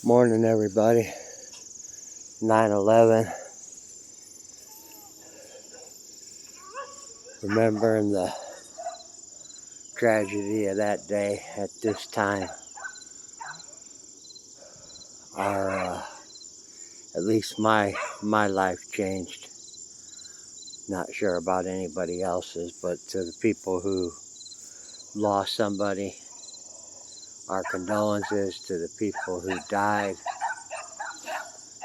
Morning, everybody. 9/11. Remembering the tragedy of that day. At this time, at least my life changed. Not sure about anybody else's, but to the people who lost somebody, our condolences. To the people who died,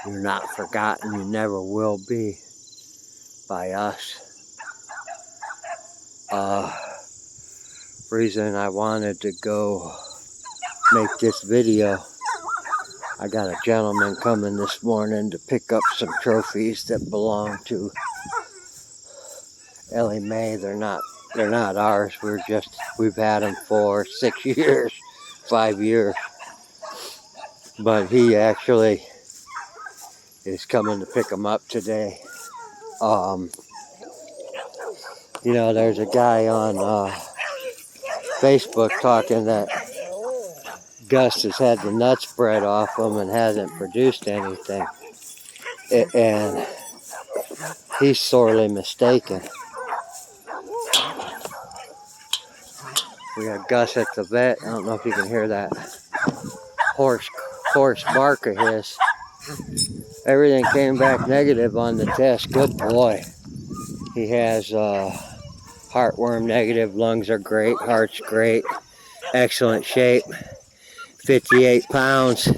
you're not forgotten. You never will be by us. Reason I wanted to go make this video, I got a gentleman coming this morning to pick up some trophies that belong to Ellie Mae. They're not ours. We've had them for 6 years, 5 years. But he actually is coming to pick them up today. There's a guy on Facebook talking that Gus has had the nuts bred off him and hasn't produced anything. And he's sorely mistaken. We got Gus at the vet. I don't know if you can hear that horse bark of his. Everything came back negative on the test. Good boy. He has heartworm negative. Lungs are great. Heart's great. Excellent shape. 58 pounds.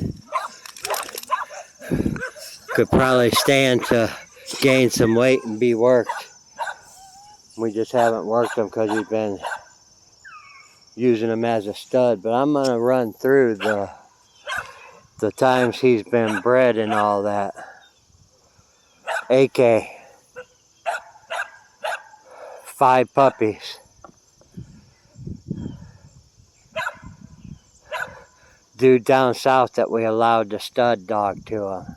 Could probably stand to gain some weight and be worked. We just haven't worked him because he's been using him as a stud. But I'm gonna run through the times he's been bred and all that. AK, 5 puppies. Dude down south that we allowed the stud dog to him.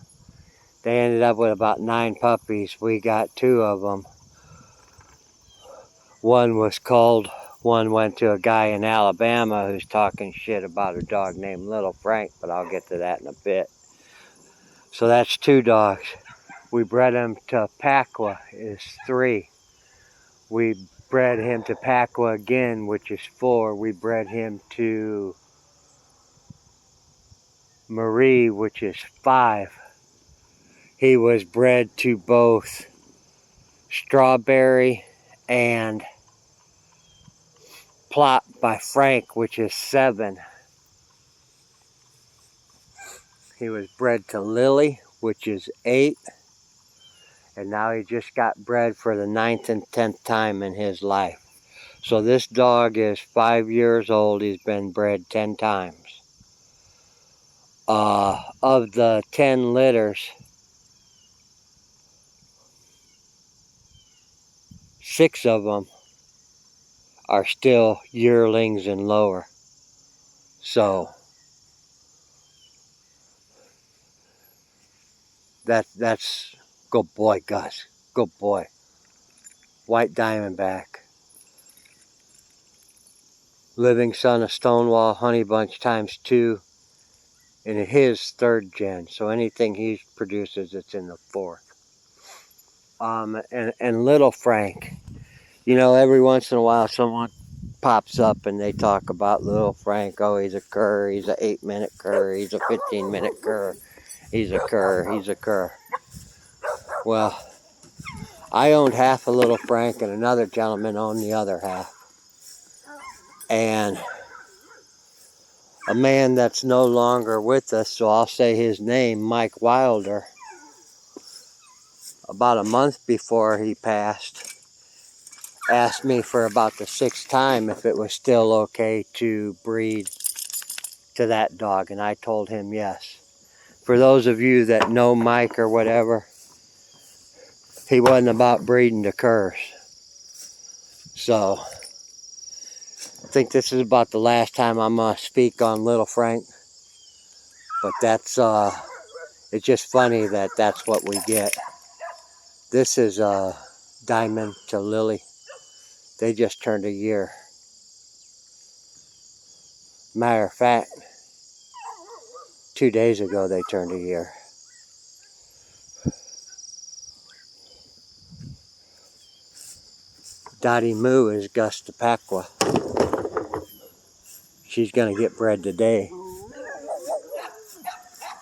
They ended up with about 9 puppies. We got 2 of them. One was culled. One went to a guy in Alabama who's talking shit about a dog named Little Frank, but I'll get to that in a bit. So that's 2 dogs. We bred him to Pacwa, is 3. We bred him to Pacwa again, which is 4. We bred him to Marie, which is 5. He was bred to both Strawberry and Plot by Frank, which is 7. He was bred to Lily, which is 8. And now he just got bred for the 9th and 10th time in his life. So this dog is 5 years old. He's been bred 10 times. Of the 10 litters, 6 of them are still yearlings and lower. So that's good boy, Gus. Good boy. White Diamondback. Living son of Stonewall Honey Bunch times 2 in his 3rd gen. So anything he produces, it's in the 4th. And Little Frank. Every once in a while someone pops up and they talk about Little Frank. Oh, he's a cur. He's an 8-minute cur. He's a 15-minute cur. He's a cur. He's a cur. Well, I owned half of Little Frank and another gentleman owned the other half. And a man that's no longer with us, so I'll say his name, Mike Wilder, about a month before he passed, asked me for about the 6th time if it was still okay to breed to that dog, and I told him yes. For those of you that know Mike or whatever, he wasn't about breeding to curs. So I think this is about the last time I'm gonna speak on Little Frank, but that's it's just funny that that's what we get. This is Diamond to Lily. They just turned a year. Matter of fact, 2 days ago they turned a year. Dottie Moo is Gus Topaqua. She's gonna get bred today.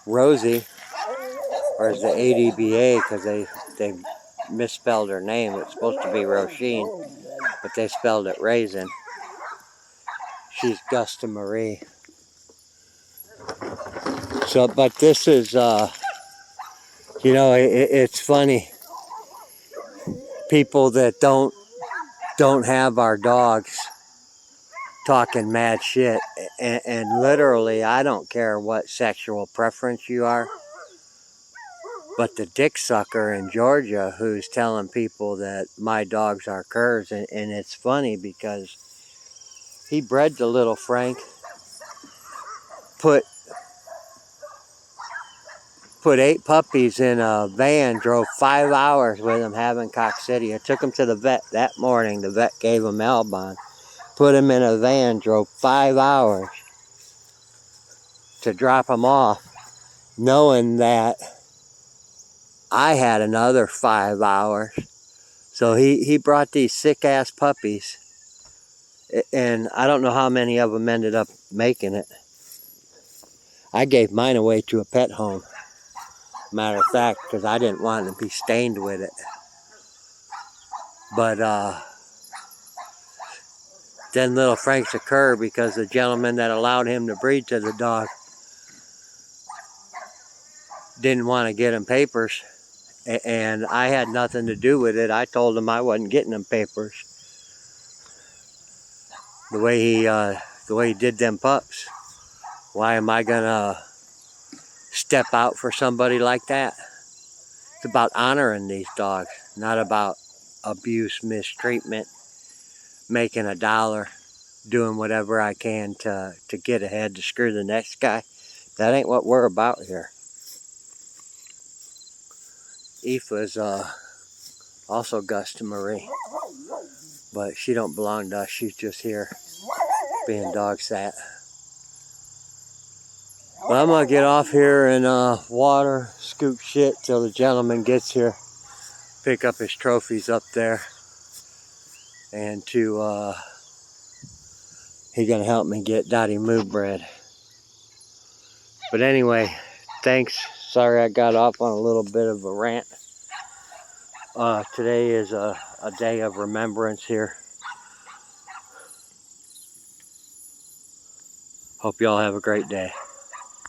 Rosie, or is the ADBA, because they misspelled her name. It's supposed to be Roisin, but they spelled it Raisin. She's Gusta Marie. So, but this is, you know, it's funny. People that don't have our dogs talking mad shit, and literally, I don't care what sexual preference you are, but the dick sucker in Georgia who's telling people that my dogs are curs, and it's funny because he bred the little Frank, put 8 puppies in a van, drove 5 hours with him having coccidia. I took him to the vet that morning. The vet gave him Albon. Put him in a van, drove 5 hours to drop him off, knowing that I had another 5 hours. So he brought these sick-ass puppies, and I don't know how many of them ended up making it. I gave mine away to a pet home, matter of fact, because I didn't want to be stained with it. But then little Frank's a cur because the gentleman that allowed him to breed to the dog didn't want to get him papers, and I had nothing to do with it. I told him I wasn't getting him papers. The way he did them pups. Why am I gonna step out for somebody like that? It's about honoring these dogs, not about abuse, mistreatment, making a dollar, doing whatever I can to get ahead, to screw the next guy. That ain't what we're about here. Aoife's also Gusta Marie, but she don't belong to us. She's just here being dog sat. But I'm gonna get off here and water, scoop shit till the gentleman gets here, pick up his trophies up there, and he's gonna help me get Dottie Moo bred. But anyway, thanks. Sorry I got off on a little bit of a rant. Today is a day of remembrance here. Hope y'all have a great day.